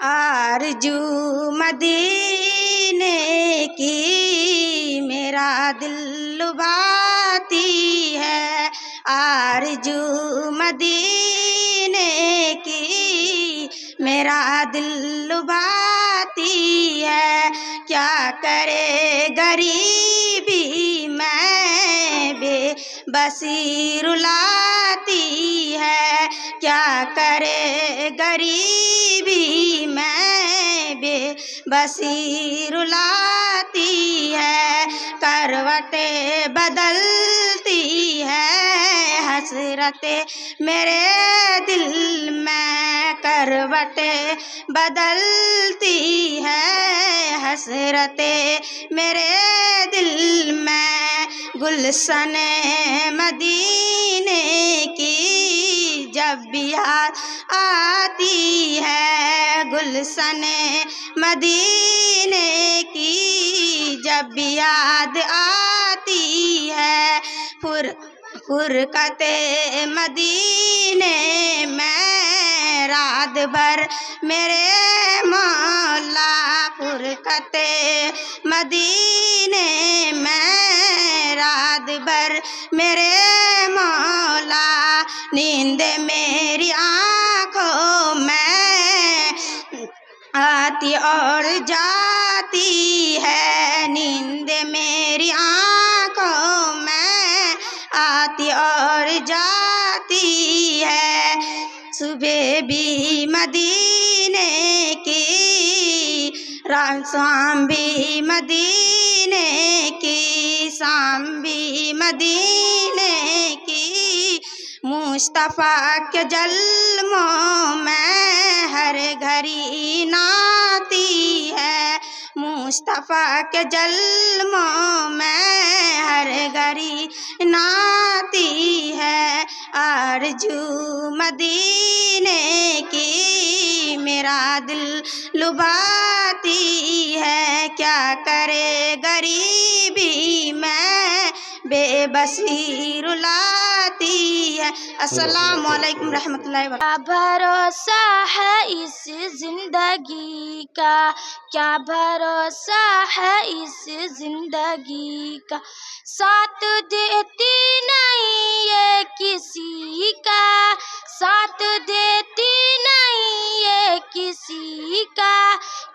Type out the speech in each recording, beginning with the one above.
آرزو مدینے کی میرا دل لبھاتی ہے، آرزو مدینے کی میرا دل لبھاتی ہے۔ کیا کرے غریبی میں بے بسی رلاتی ہے، کیا کرے غریبی میں بے بسی رلاتی ہے۔ کروٹیں بدلتی ہے حسرتیں میرے دل میں، کروٹیں بدلتی ہے حسرتیں میرے دل میں۔ گلشن مدینے کی جب بھی یاد آتی ہے، گلشن مدینے کی جب بھی یاد آتی ہے، فرقت مدینے میں رات بھر میرے مولا، فرقت مدینے میں رات بھر میرے مولا۔ نیند میری آنکھوں میں آتی اور جاتی ہے، نیند میری آنکھوں میں آتی اور جاتی ہے۔ صبح بھی مدینے کی، شام بھی مدینے کی، شام بھی مدینے کی، مصطفیٰ کے جلووں میں ہر گھڑی ناتی ہے، مصطفیٰ کے جلووں میں ہر گھڑی ناتی ہے۔ آرزو مدینے کی میرا دل لبھاتی ہے، کیا کرے غریبی میں بے بسی رلاتی ہے۔ السلام علیکم رحمۃ اللہ وبرکاتہ۔ کیا بھروسہ ہے اس زندگی کا، کیا بھروسہ ہے اس زندگی کا، ساتھ دیتی نہیں یہ کسی کا، ساتھ دیتی نہیں یہ کسی کا،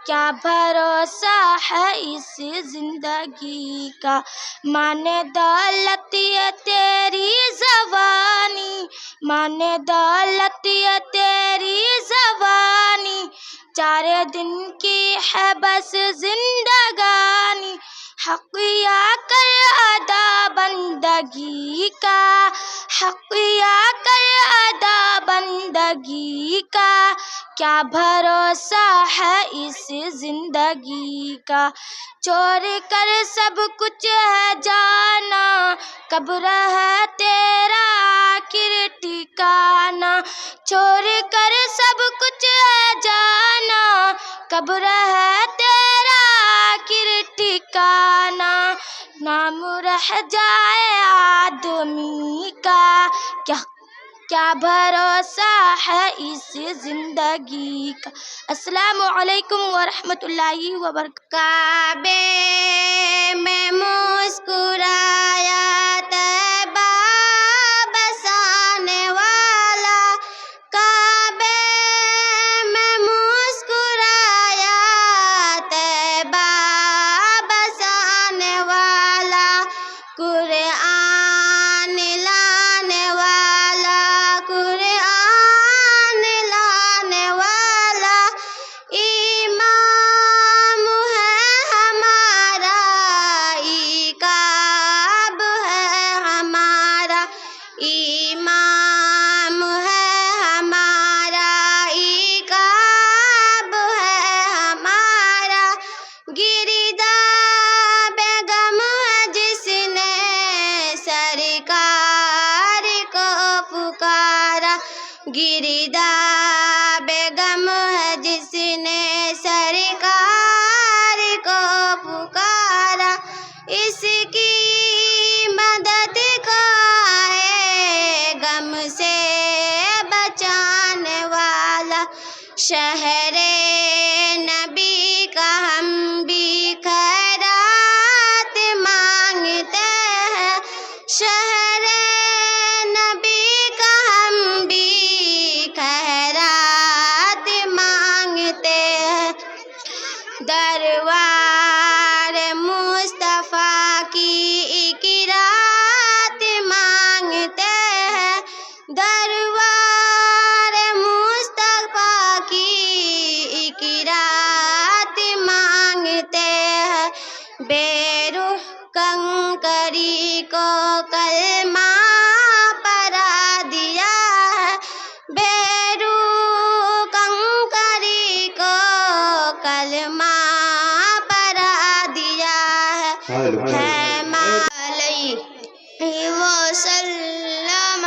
کیا بھروسہ ہے اس زندگی کا۔ مانے دولت یہ تیری زبانی، مانے دولت یہ تیری زبانی، 4 دن کی ہے بس زندگانی، حق یا کر ادا بندگی کا، حق یا کر ادا بندگی کا، کیا بھروسہ ہے اس زندگی کا۔ چھوڑ کر سب کچھ ہے جانا، قبر ہے تیرا آخر ٹھکانا، چھوڑ کر سب کچھ ہے جانا، قبر ہے تیرا آخر ٹھکانا، نام رہ جائے آدمی کا، کیا بھروسہ ہے اس زندگی کا۔ السلام علیکم ورحمۃ اللہ وبرکاتہ۔ کعبے میں مسکرایا طیبہ بسانے والا، کعبے میں مسکرایا طیبہ بسانے والا، قرآن لانے والا، قرآن لانے والا، امام ہے ہمارا، عقاب ہے ہمارا، امام ہے ہمارا، عقاب ہے ہمارا، گردہ بیگم ہے جس نے سرکار کو پکارا، گردہ بیگم ہے جس نے سرکار کو پکارا، اس کی مدد کو آئے غم سے بچانے والا، شہر دربار مصطفیٰ کی ایک رات مانگتے ہیں، دربار مصطفیٰ کی ایک رات مانگتے ہیں، بے روح کنکری کو کلمہ پڑھا دیا ہے، بے روح کنکری کو کلمہ پڑھا دیا ہے علیہ وسلم،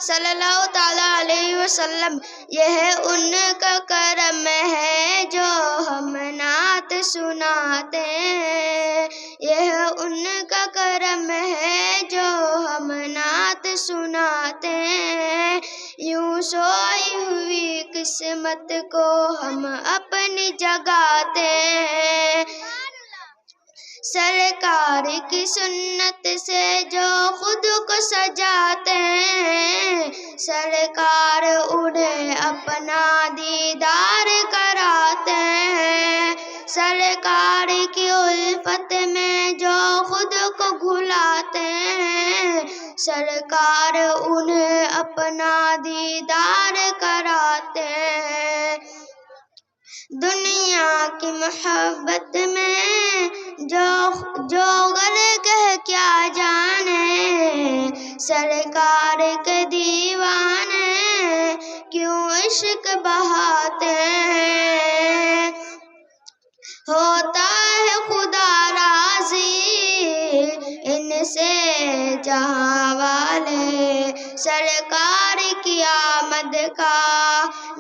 صلی اللہ تعالیٰ علیہ وسلم۔ یہ ان کا کرم ہے جو ہم نعت سناتے ہیں، یہ ان کا کرم ہے جو ہم نعت سناتے ہیں، یوں سوئی ہوئی قسمت کو ہم اپنی جگاتے ہیں، سرکار کی سنت سے جو خود کو سجاتے ہیں، سرکار انہیں اپنا دیدار کراتے ہیں، سرکار کی الفت میں جو خود کو بھلاتے ہیں، سرکار انہیں اپنا دیدار کراتے ہیں، دنیا کی محبت میں جو غرق ہے کیا جانے، سرکار کے دیوانے کیوں عشق بہاتے ہیں، ہوتا ہے خدا راضی ان سے جہاں والے، سرکار کی آمد کا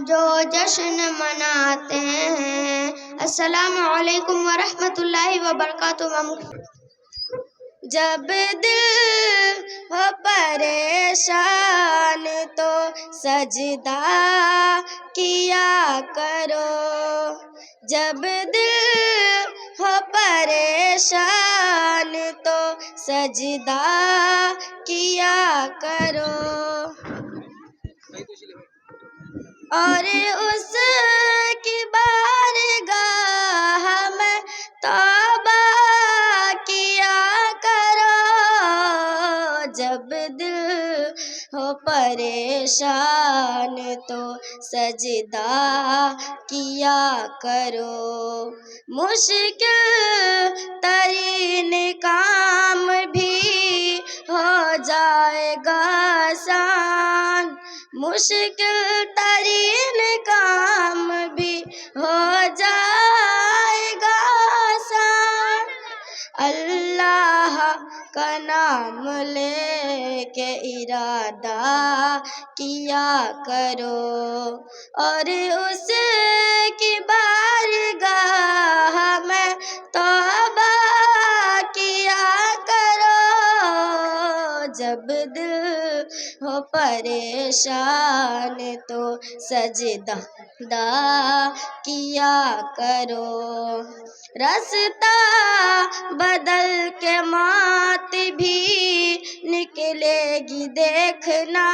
جو جشن مناتے ہیں۔ السلام علیکم ورحمۃ اللہ وبرکاتہ۔ جب دل ہو پریشان تو سجدہ کیا کرو، جب دل ہو پریشان تو سجدہ کیا کرو، اور اس کی بارگاہ میں توبہ کیا کرو، جب دل ہو پریشان تو سجدہ کیا کرو، مشکل ترین کام بھی ہو جائے گا آسان، مشکل ترین کام بھی ہو جائے گا آسان، اللہ کا نام لے کے ارادہ کیا کرو، اور اس کی بارگاہ میں توبہ کیا کرو، جب دل ہو پریشان تو سجدہ کیا کرو، رستہ بدل کے موت بھی نکلے گی دیکھنا،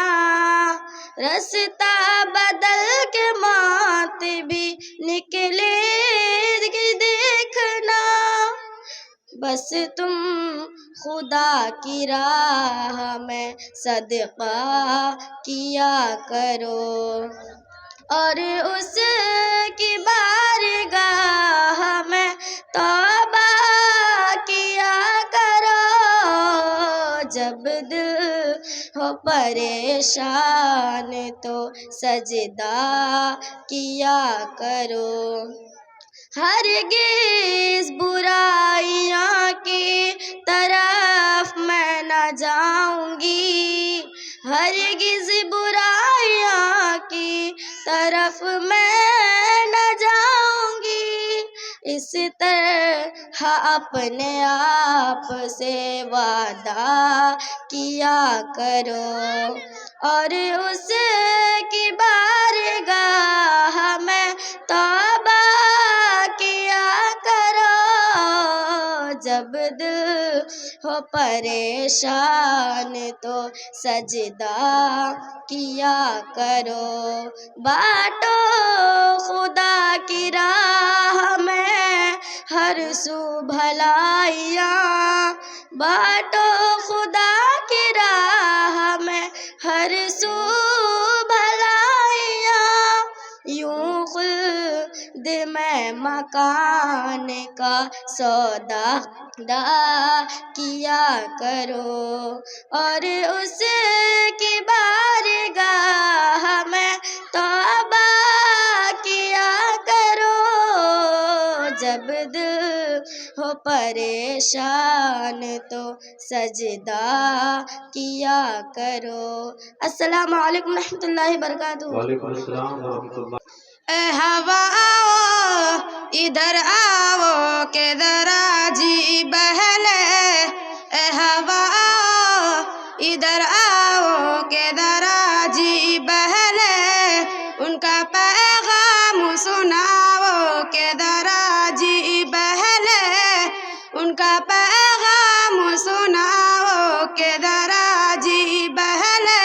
رستہ بدل کے موت بھی نکلے گی دیکھنا، بس تم خدا کی راہ میں صدقہ کیا کرو، اور اس کی بارگاہ میں توبہ کیا کرو، جب دل ہو پریشان تو سجدہ کیا کرو، ہرگز برائیاں کی طرف میں نہ جاؤں گی، ہرگز برائیاں کی طرف میں نہ جاؤں گی، اس طرح اپنے آپ سے وعدہ کیا کرو، اور اس کی بارگاہ میں توبہ کیا کرو، جب دل ہو پریشان تو سجدہ کیا کرو، بانٹو خدا کی راہ میں ہر سو بھلائیاں، بانٹو خدا کی راہ میں ہر سو بھلائیاں، یوں خلد میں مکان کا سودا کیا کرو، اور اس کی بارگاہ میں توبہ کیا کرو، جب دل ہو پریشان تو سجدہ کیا کرو۔ السلام علیکم ورحمۃ اللہ وبرکاتہ۔ وعلیکم السلام ورحمۃ اللہ۔ اے ہوا آؤ ادھر آؤ کہ ذرا جی بہلے، اے ہوا آؤ ادھر آؤ کہ ذرا جی بہلے، ان کا پیغام سناؤ کہ ذرا جی بہلے، ان کا پیغام سناؤ کہ ذرا جی بہلے،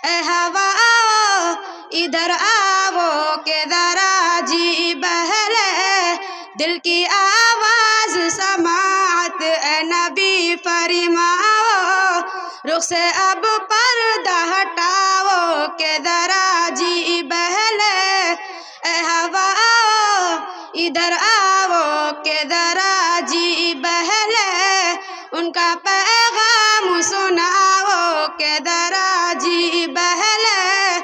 اے ہوا آؤ ادھر آؤ کہ ذرا جی بہلے، دل کی آواز سماعت اے نبی فرماؤ، رخ سے اب پردہ ہٹاؤ کہ ذرا جی بہلے، اے ہوا آؤ ادھر آؤ کہ ذرا جی بہلے، ان کا پیغام سناؤ کہ ذرا جی بہلے،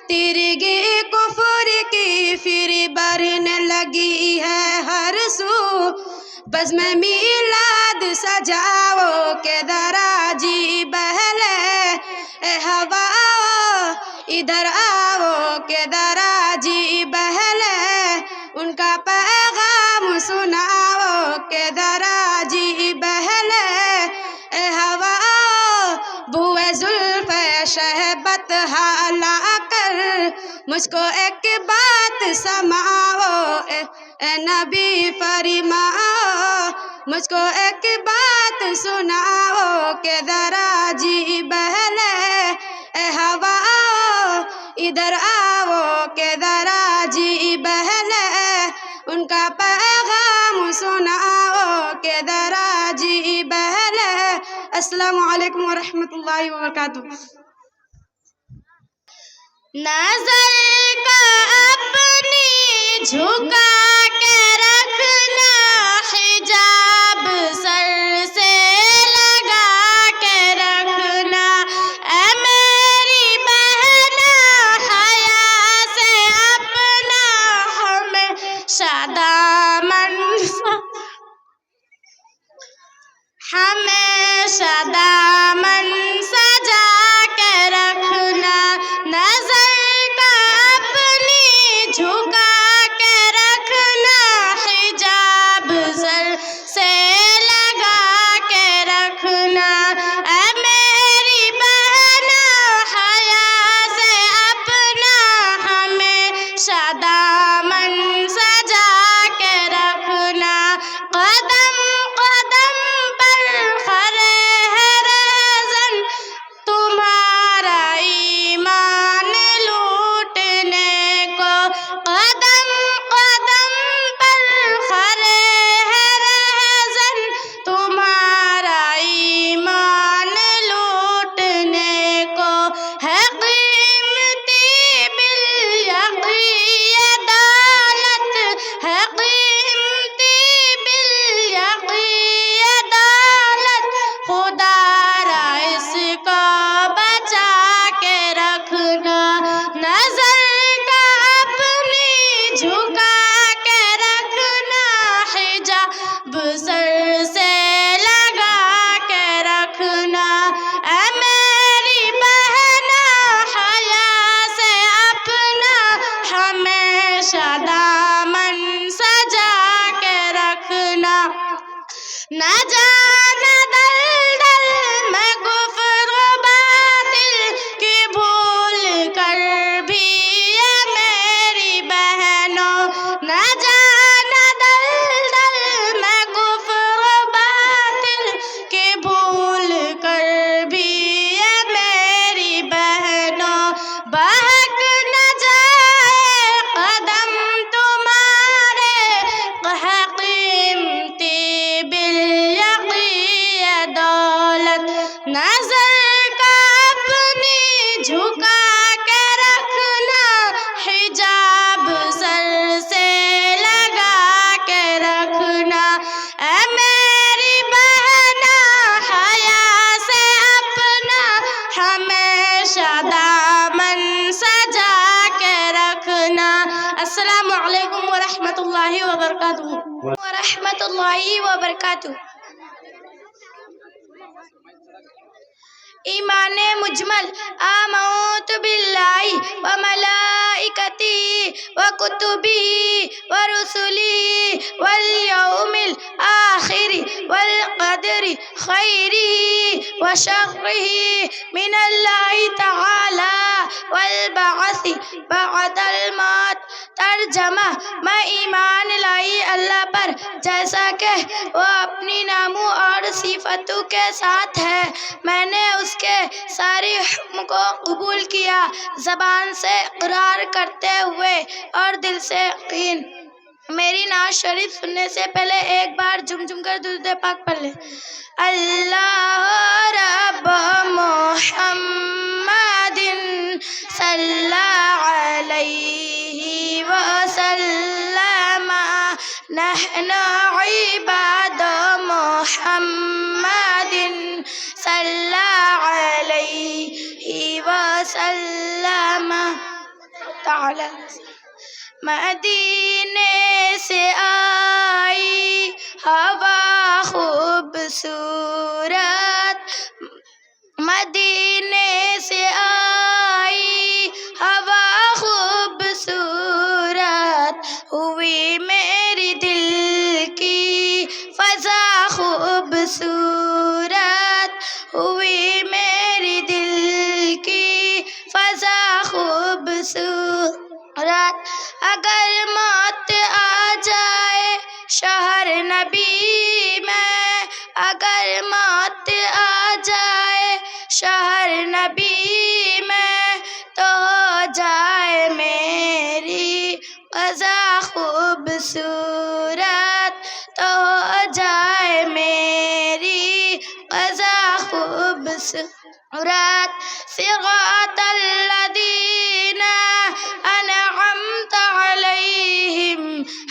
تیرگی کفر کی پھر برنے لگی ہے ہر سو، بزم میلاد سجاؤ کہ ذرا جی بہلے، اے ہوا آؤ ادھر آؤ کہ ذرا جی بہلے، ان کا پیغام سناؤ کہ ذرا جی بہلے، اے ہوا آؤ بوئے زلف شہبت لا کر مجھ کو ایک بات سماؤ، اے نبی فرماؤ، مجھ کو ایک بات سناؤ کہ ذرا جی بہلے، اے ہوا آؤ ادھر آؤ کہ ذرا جی بہلے، ان کا پیغام سناؤ کہ ذرا جی بہلے۔ السلام علیکم ورحمۃ اللہ وبرکاتہ۔ نظر کا اپنی جھکا کے رکھنا، حجاب سر سے لگا کے رکھنا، اے میری بہنا حیا سے اپنا ہمیشہ دامن سجا کے رکھنا، نظر کا اپنی جھکا کے رکھنا، حجاب سر سے لگا کے رکھنا، اے میری بہنا حیا سے اپنا ہمیشہ دامن سجا کے رکھنا، قدم قدم پر کھڑے ہیں رہزن تمہارا ایمان لوٹنے کو، قدم قدم پر کھڑے ہیں رہزن تمہارا ایمان لوٹنے کو، ہے قیمتی بالیقین دولت، ہے قیمتی بالیقین دولت، خدا را اس کو بچا کے رکھنا، نظر کا اپنی جھکا کے رکھنا، حجاب سر سے لگا کے رکھنا، اے میری بہنا حیا سے اپنا ہمیشہ دامن سجا کے رکھنا، نہ جانا دلدل میں کفر و باطل کی بھول کر بھی، اے میری بہنوں، نہ جانا دلدل میں کفر و باطل کی بھول کر بھی، اے میری بہنوں، بہک نہ جائے قدم تمہارے، ہے قیمتی اللہ وبرکاتہ. ورحمۃ اللہ وبرکاتہ. ایمان مجمل. آمنت باللہ و ملائکتی و کتبی و رسلی والیوم الآخر والقدر خیرہ و شرہ من اللہ تعالی والبعث بعد الموت. ترجمہ: میں ایمان لائی اللہ پر جیسا کہ وہ اپنی ناموں اور صفاتوں کے ساتھ ہے. میں نے اس کے سارے حکم کو قبول کیا، زبان سے اقرار کرتے ہوئے اور دل سے یقین. میری نعت شریف سننے سے پہلے ایک بار جم کر درود پاک پڑھ لیں. اللہ رب محمد صلی علیہ وسلم. نحن عباد محمد صلی علیہ وسلم. تعالی مدینے سے آئی ہوا خوبصورت، مدینے سے آئی ہوا خوبصورت، ہوئی میری دل کی فضا خوبصورت، ہوئی میری دل کی فضا خوبصورت. اگر موت آ جائے شہر نبی میں، اگر موت آ جائے شہر نبی میں، تو ہو جائے میری قضا خوبصورت، تو ہو جائے میری قضا خوبصورت. صراط الذین انعمت علیہم،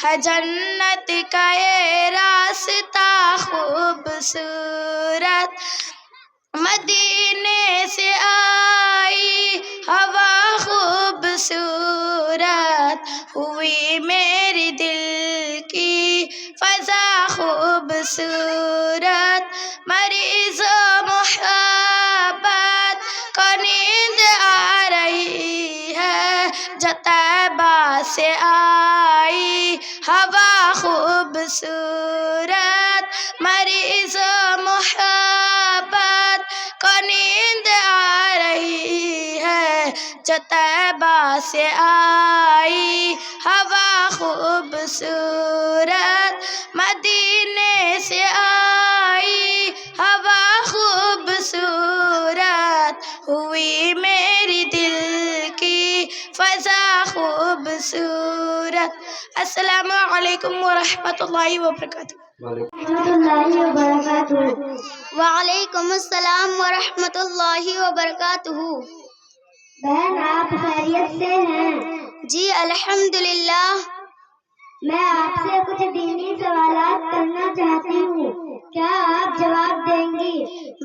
ہے جنت کا یہ راستہ خوبصورت. مدینے سے آئی ہوا خوبصورت، ہوئی میری دل کی فضا خوبصورت. مریض و محبت کو نیند آ رہی ہے، جو طیبہ سے آئی ہوا خوبصورت. مریض و محبت کو نیند آ رہی ہے، جو طیبہ سے آئی ہوا خوبصورت. مدینے سے آئی ہوا خوبصورت، ہوئی میری دل کی فضا خوبصورت. السلام علیکم ورحمۃ اللہ وبرکاتہ. وعلیکم السلام ورحمۃ اللہ وبرکاتہ. بہن آپ خیریت سے ہیں؟ جی الحمدللہ. میں آپ سے کچھ دینی سوالات کرنا چاہتی ہوں، کیا آپ جواب دیں گی؟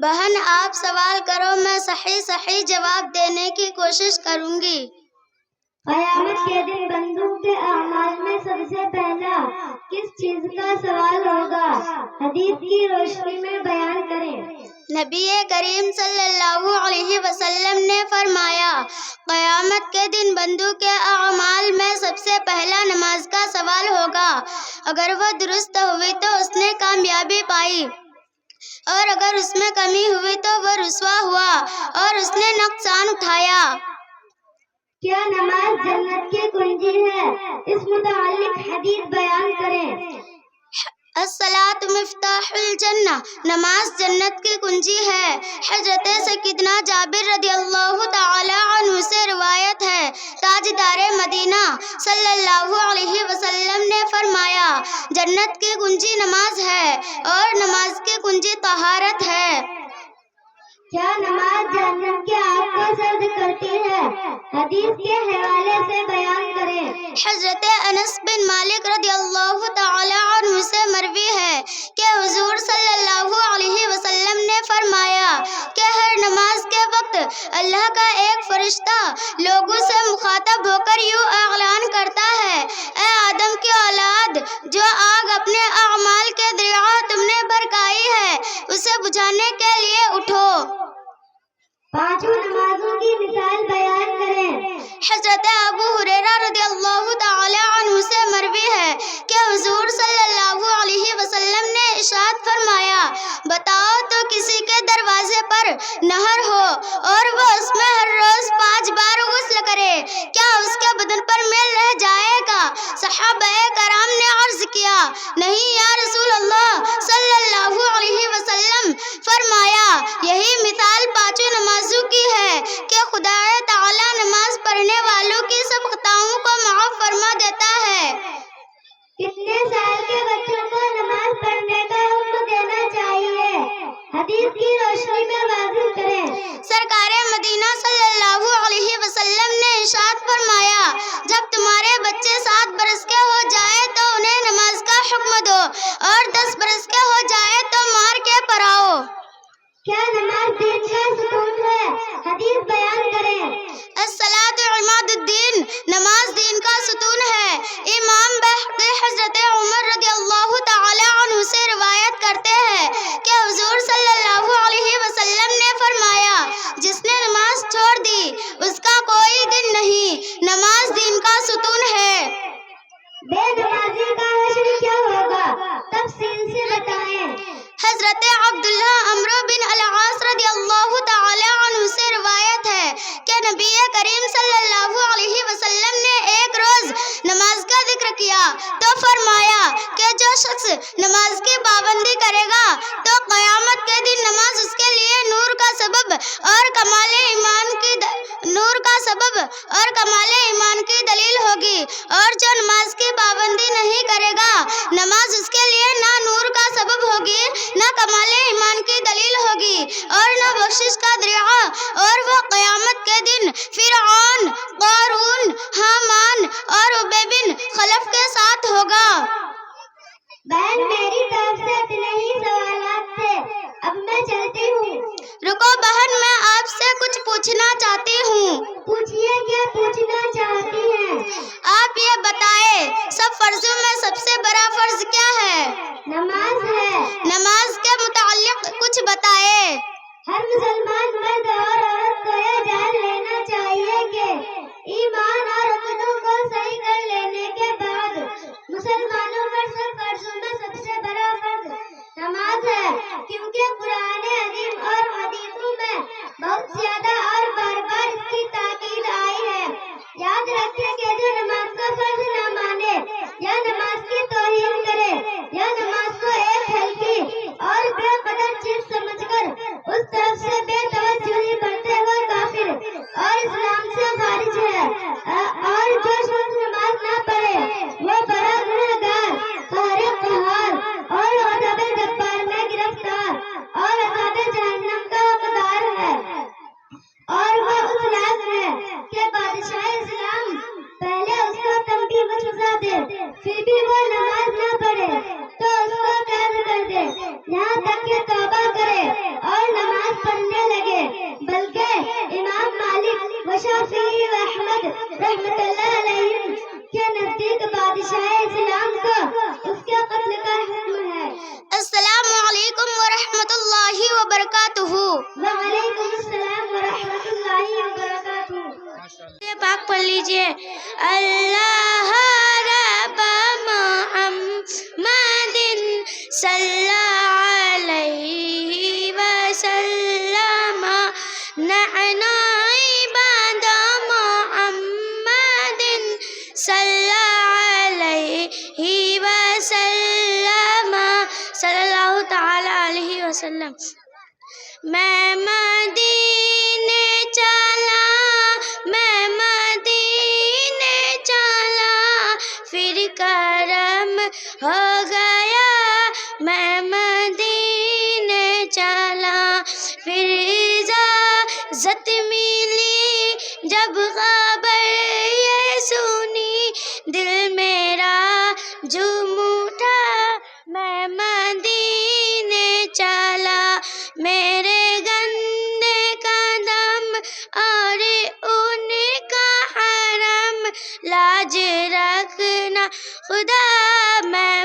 بہن آپ سوال کرو، میں صحیح جواب دینے کی کوشش کروں گی. قیامت کے دن بندوں کے اعمال میں سب سے پہلا کس چیز کا سوال ہوگا؟ حدیث کی روشنی میں بیان کریں. نبی کریم صلی اللہ علیہ وسلم نے فرمایا، قیامت کے دن بندوں کے اعمال میں سب سے پہلا نماز کا سوال ہوگا. اگر وہ درست ہوئی تو اس نے کامیابی پائی، اور اگر اس میں کمی ہوئی تو وہ رسوا ہوا اور اس نے نقصان اٹھایا. کیا نماز جنت کی کنجی ہے؟ اس متعلق حدیث بیان کریں. الصلاۃ مفتاح الجنہ، نماز جنت کی کنجی ہے. حضرت سیدنا جابر رضی اللہ تعالی عنہ سے روایت ہے، تاجدار مدینہ صلی اللہ علیہ وسلم نے فرمایا، جنت کی کنجی نماز ہے اور نماز کی کنجی طہارت ہے. کیا نماز جہنم کی آگ کو سرد کرتی ہے؟ حدیث کے حوالے سے بیان کریں. حضرت انس بن مالک رضی اللہ تعالی عنہ سے مروی ہے کہ حضور صلی اللہ علیہ وسلم نے فرمایا کہ ہر نماز کے وقت اللہ کا ایک فرشتہ لوگوں سے مخاطب ہو کر یوں اعلان کرتا ہے، اے آدم کی اولاد، جو آگ اپنے اعمال کے ذریعہ تم نے بھڑکائی ہے اسے بجھانے کے لیے اٹھو۔ پانچوں نمازوں کی مثال بیان کریں۔ حضرت ابو ہریرہ رضی اللہ تعالی عنہ سے مروی ہے کہ حضور صلی اللہ علیہ وسلم نے ارشاد فرمایا، بتاؤ تو کسی کے دروازے پر نہر ہو اور وہ اس میں ہر روز 5 بار غسل کرے، کیا اس کے بدن پر میل رہ جائے گا؟ صحابہ کرام نے عرض کیا، نہیں یا رسول اللہ صلی اللہ علیہ وسلم۔ فرمایا، یہی مثال پانچوں نمازوں کی ہے کہ خدا تعالی نماز پڑھنے والوں کی سب خطاؤں کو معاف فرما دیتا ہے۔ کتنے سال کے بچوں کو نماز پڑھنے کا حکم دینا چاہیے؟ حدیث کی روشنی میں واضح کریں۔ سرکار مدینہ صلی اللہ علیہ وسلم نے ارشاد فرمایا، جب تمہارے بچے 7 برس کے ہو جائے تو انہیں نماز کا حکم دو اور 10 برس کے ہو جائے تو مار کے پڑھاؤ۔ کیا نماز دین کا ستون ہے؟ حدیث بیان کریں۔ الصلاۃ عماد الدین، نماز دین کا ستون ہے۔ امام بحقی حضرت عمر رضی اللہ تعالی عنہ سے روایت کرتے ہیں کہ حضور صلی اللہ علیہ وسلم نے فرمایا، جس نے نماز چھوڑ دی اس کا کوئی دن نہیں، نماز دین کا ستون ہے۔ بے نمازی کا حشر کیا ہوگا؟ تفصیل سے بتائیں۔ حضرت عبداللہ عمرو بن العاص رضی اللہ تعالی عنہ سے روایت ہے کہ نبی کریم صلی اللہ علیہ وسلم نے ایک روز نماز کا ذکر کیا تو فرمایا کہ جو شخص نماز کی پابندی کرے گا تو قیامت کے دن نماز اس کے لیے نور کا سبب اور کمال ایمان کی دلیل ہوگی، اور جو نماز کی پابندی نہیں کرے گا نماز اس کے لیے نہ نور کا سبب ہوگی، نہ کمال ایمان کی دلیل ہوگی اور نہ بخشش کا ذریعہ، اور وہ قیامت کے دن فرعون، قارون، حامان اور ابی بن خلف کے ساتھ ہوگا۔ بہن، میری طرف سے اتنے ہی سوالات تھے، اب میں چلتی ہوں۔ رکو بہن، میں آپ سے کچھ پوچھنا چاہتی ہوں۔ پوچھیے، کیا پوچھنا چاہتی ہیں؟ آپ یہ بتائیں، سب فرضوں میں سب سے بڑا فرض کیا ہے؟ نماز ہے۔ نماز کے متعلق کچھ بتائیں۔ ہر مسلمان مرد اور عورت کو یہ جان لینا چاہیے کہ ایمان اور عقیدوں کو صحیح کر لینے کے بعد مسلمانوں پر سب فرضوں میں سب سے بڑا فرض نماز ہے، کیونکہ قرآن عظیم اور حدیثوں میں بہت زیادہ اور بار بار اس کی تاکید آئی ہے۔ یاد رکھیں کہ جو نماز کو فرض نہ مانے یا نماز کی توہین کرے یا نماز کو ایک ہلکی اور بے قدر چیز سمجھ کر اس طرف سے بے توجہی کرتے ہوئے کافر اور اسلام سے خارج ہے، اور جو شخص نماز نہ پڑھے وہ بڑا گنہگار، قہر قہار اور عذاب جبار میں گرفتار اور عذاب جہنم کا حقدار ہے، اور وہ اس لائق ہے کہ بادشاہ اسلام پہلے اس کو تنبیہ و سزا دے، پھر بھی وہ نماز نہ پڑھے تو اس کو قید کر دے یہاں تک کہ توبہ کرے اور نماز پڑھنے لگے۔ بلکہ امام مالک و شافعی و احمد رحمۃ اللہ علیہ کے نزدیک بادشاہ اسلام کو اس کے قتل کا حکم ہے۔ السلام علیکم ورحمۃ اللہ وبرکاتہ۔ وعلیکم السلام ورحمۃ اللہ وبرکاتہ۔ یہ پاک پڑھ لیجئے۔ اللہ رب محمد صلی علیہ وسلم، نحن عباد محمد صلی علیہ وسلم، صلی اللہ تعالی علیہ وسلم۔ میں مدینے چلا، میں مدینے چلا، پھر کرم ہو گیا، میں مدینے چلا، پھر اجازت ملی جب خبر یہ سنی، دل میرا جھوم اٹھا، میں مدینے چلا، میرے گندے قدم اور ان کا حرم، لاج رکھنا خدا، میں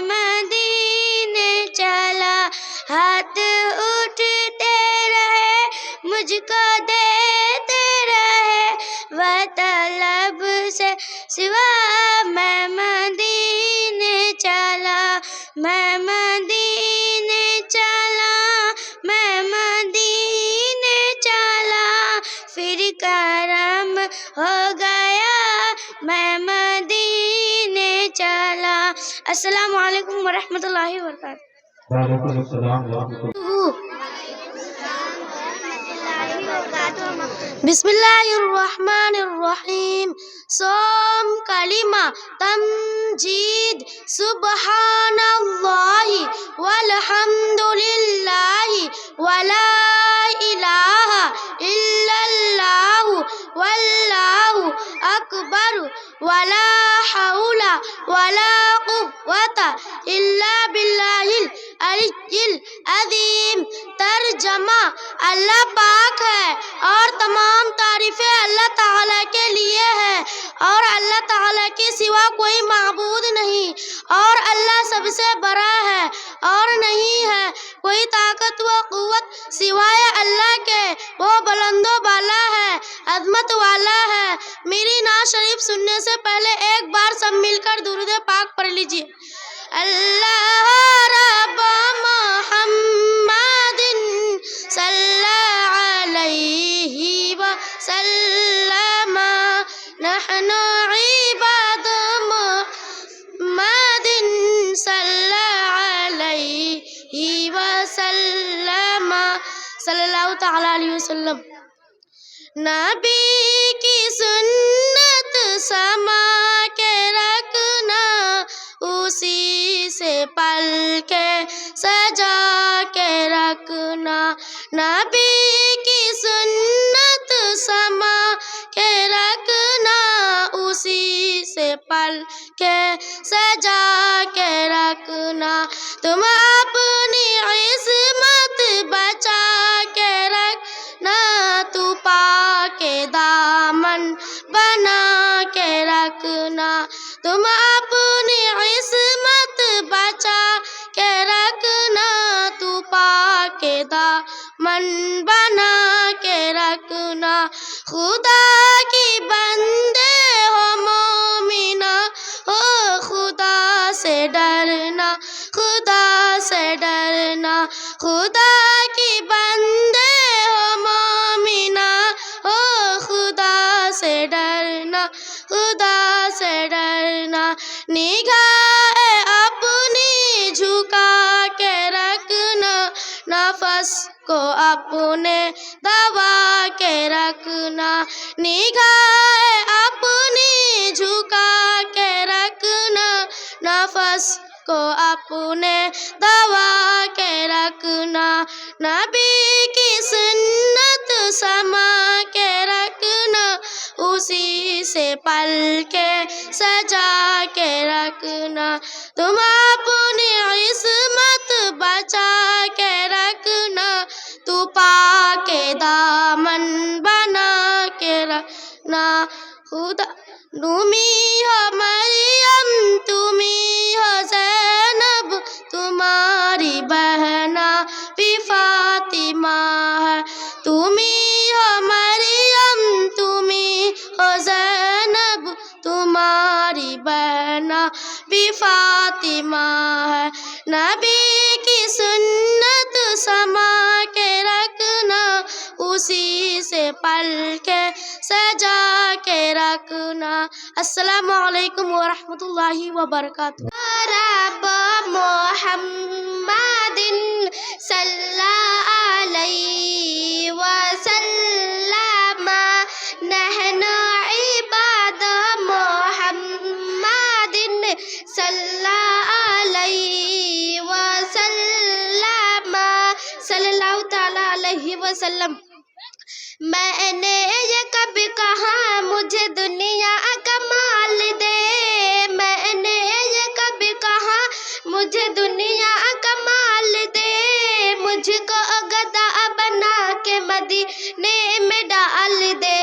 سوا میں مدینے چلا، میں مدینے چلا، میں مدینے چلا، پھر کرم ہو گیا میں مدینے چلا۔ السلام علیکم ورحمۃ اللہ وبرکاتہ۔ وعلیکم السلام ورحمۃ اللہ۔ بسم اللہ الرحمن الرحیم۔ صوم کلمہ تمجید، سبحان اللہ والحمد للہ ولا الہ الا اللہ واللہ اکبر ولا حول ولا قوة الا باللہ العلی العظیم۔ ترجمہ: اللہ پاک ہے اور تمام تعریفیں اللہ تعالیٰ کے لیے ہے، اور اللہ تعالیٰ کے سوا کوئی معبود نہیں، اور اللہ سب سے بڑا ہے اور نہیں ہے کوئی طاقت و قوت سوائے اللہ کے، وہ بلند و بالا ہے، عظمت والا ہے۔ میری نعت شریف سننے سے پہلے ایک بار سب مل کر درود پاک پڑھ لیجیے۔ اللہ رب محمد صلی علیہ وسلم، نحن عباد محمد صلی علیہ وسلم، صلی اللہ تعالیٰ علیہ وسلم۔ نبی کی سنت سما کے رکھنا، اسی سے پل کے سجا کے رکھنا، نبی کی سنت سما کے رکھنا، اسی سے پل کے سجا کے رکھنا، تم اپنی عصمت بچا کے رکھنا، تو پاک دامن بنا کے رکھنا، تم اپنی عصمت بچا کے رکھنا، تو پاک دامن بنا کے رکھنا، خدا کی بندے ہو مومنہ، ہو خدا سے ڈرنا، خدا سے ڈرنا، خدا کی بندے ہو مومنہ، ہو خدا سے ڈرنا، خدا سے ڈرنا، نگاہ اپنی جھکا کے رکھنا، نفس کو اپنے دبا کے رکھنا، نگاہ اپنی جھکا کے رکھنا، نفس کو اپنے دبا کے رکھنا، نبی کی سنت سما کے رکھنا، اسی سے پل کے سجا کے رکھنا، تم اپنی عصمت بچا کے رکھنا، تو پاک دامن بنا کے رکھنا، خدا تمہیں ہو مریم، تمہیں ہو زینب، تمہاری بہنا بھی فاطمہ ہے، تمہیں ہو مریم، تمہیں ہو زینب، تمہاری بہنا بھی فاطمہ ہے، نبی کی سنت سما کے رکھنا، اسی سے پل کے سجا کے رکھنا۔ السلام علیکم ورحمۃ اللہ وبرکاتہ۔ رب محمد صلی علیہ وسلم، نحن عباد محمد صلی علیہ وسلم، صلی اللہ تعالیٰ علیہ وسلم۔ میں نے یہ کبھی کہا مجھے دنیا کا مال دے، میں نے یہ کبھی کہا مجھے دنیا کا مال دے، مجھ کو گدا بنا کے مدینے میں ڈال دے،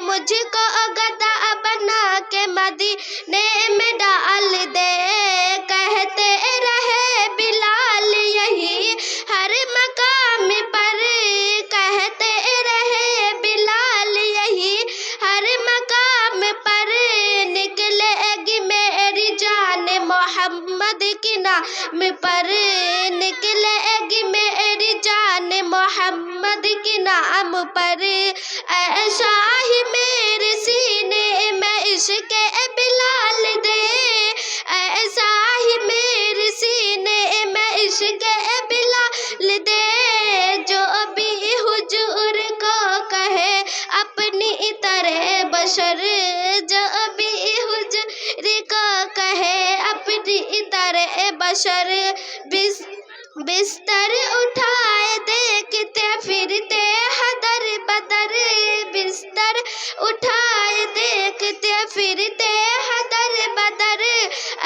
مجھ کو گدا بنا کے مدینے میں ڈال دے، کہتے رہے بلال یہی ہر مقام پر، کہتے رہے بلال یہی ہر مقام پر، کے نام پر نکلے گی میری جان محمد کے نام پر اے شاہ میرے سینے میں عشق بلال دے اے شاہ میرے سینے میں عشق بلال دے جو بھی حضور کو کہے اپنی طرح بشر جو بھی حضور کو کہے اپنی طرح بشر بستر اٹھائے دیکھتے پھرتے حدر بدر بستر اٹھائے دیکھتے پھرتے حدر بدر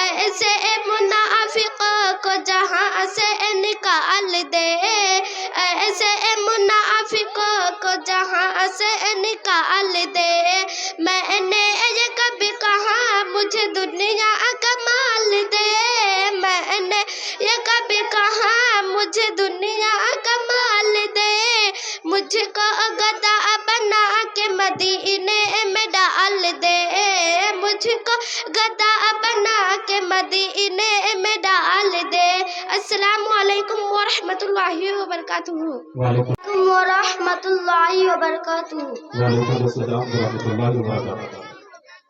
ایسے منافقوں کو جہاں سے نکال دے ایسے منافقوں کو جہاں سے نکال دے میں نے یہ کبھی کہا مجھے دنیا کا مال دے میں نے یہ کبھی کہا مجھے دنیا کا مال دے مجھ کو گدا بنا کے مدینے میں ڈال دے مجھ کو گدا بنا کے مدینے میں ڈال دے السلام علیکم ورحمۃ اللہ وبرکاتہ وعلیکم ورحمۃ اللہ وبرکاتہ السلام ورحمۃ اللہ وبرکاتہ.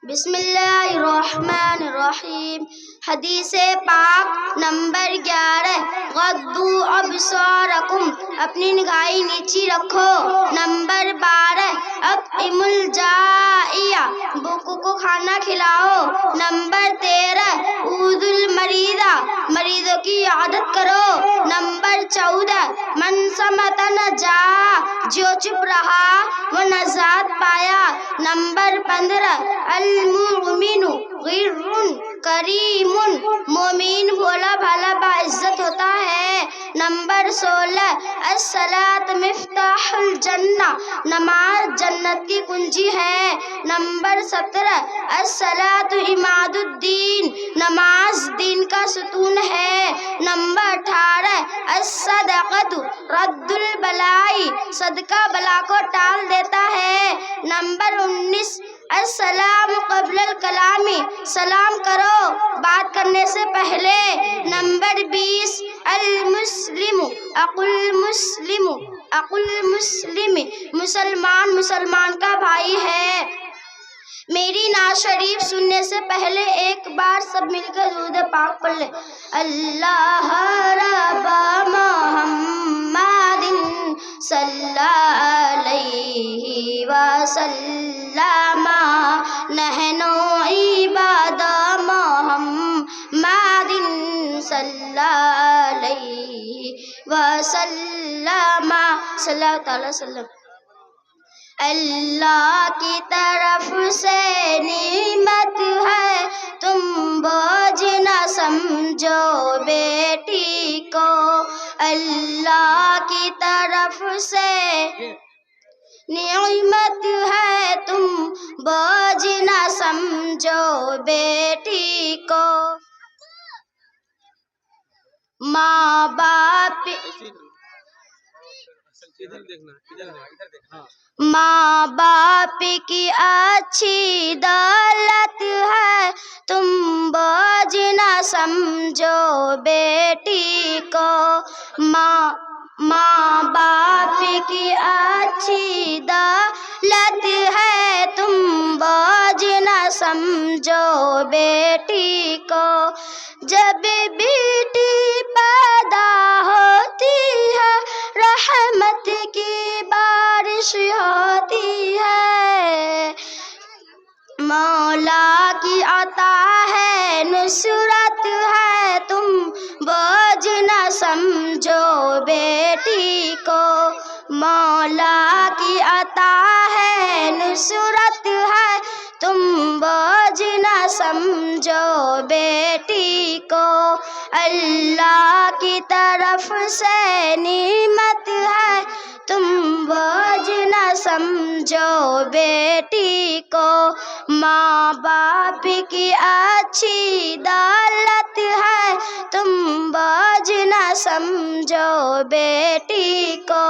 بسم اللہ الرحمن الرحیم. حدیث پاک نمبر 11. غضو ابصارکم اپنی نگاہیں نیچی رکھو. نمبر 12. اطعموا الجائع بھوکوں کو کھانا کھلاؤ. نمبر 13. عودوا المریض مریضوں کی عیادت کرو. نمبر 14. من صمت نجا جو چپ رہا وہ نجات پایا. نمبر 15. المؤمن غر کریم مومن بھولا بھالا باعزت ہوتا ہے. نمبر 16. الصلاۃ مفتاح الجنہ نماز جنت کی کنجی ہے. نمبر 17. الصلاۃ عماد الدین نماز دین کا ستون ہے. نمبر 18. الصدقۃ رد البلاء صدقہ بلا کو ٹال دیتا ہے. نمبر 19. السلام قبل الکلام سلام کرو بات کرنے سے پہلے. نمبر 20. المسلم اخو المسلم مسلمان مسلمان کا بھائی ہے. میری نعت شریف سننے سے پہلے ایک بار سب مل کر درود پاک پڑھ لیں. اللہ رب محمد صلی علیہ وسلم نحن عباد محمد صلی علیہ وسلم صلی اللہ تعالی وسلم. اللہ کی طرف سے نعمت ہے تم بوجھ نہ سمجھو بیٹی کو. اللہ کی طرف سے نعمت ہے تم بوجھ نہ سمجھو بیٹی کو. ماں باپ ماں باپ کی اچھی دولت ہے تم بوجھ نہ سمجھو بیٹی کو. ماں باپ کی اچھی دولت ہے تم بوجھ نہ سمجھو بیٹی کو. جب بیٹی پیدا ہوتی ہے رحمت کی بارش ہوتی ہے. مولا کی عطا ہے نصرت ہے تم بوجھ نہ سمجھو بیٹی کو. مولا کی عطا ہے نصرت ہے تم بوجھ نہ سمجھو بیٹی کو. اللہ کی طرف سے نعمت ہے تم بوجھ نہ سمجھو بیٹی کو. ماں باپ کی اچھی دولت ہے تم بوجھ نہ سمجھو بیٹی کو.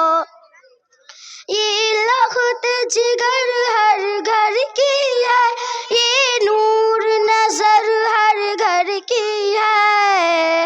یہ لخت جگر ہر گھر کی ہے یہ نور نظر ہر گھر کی ہے.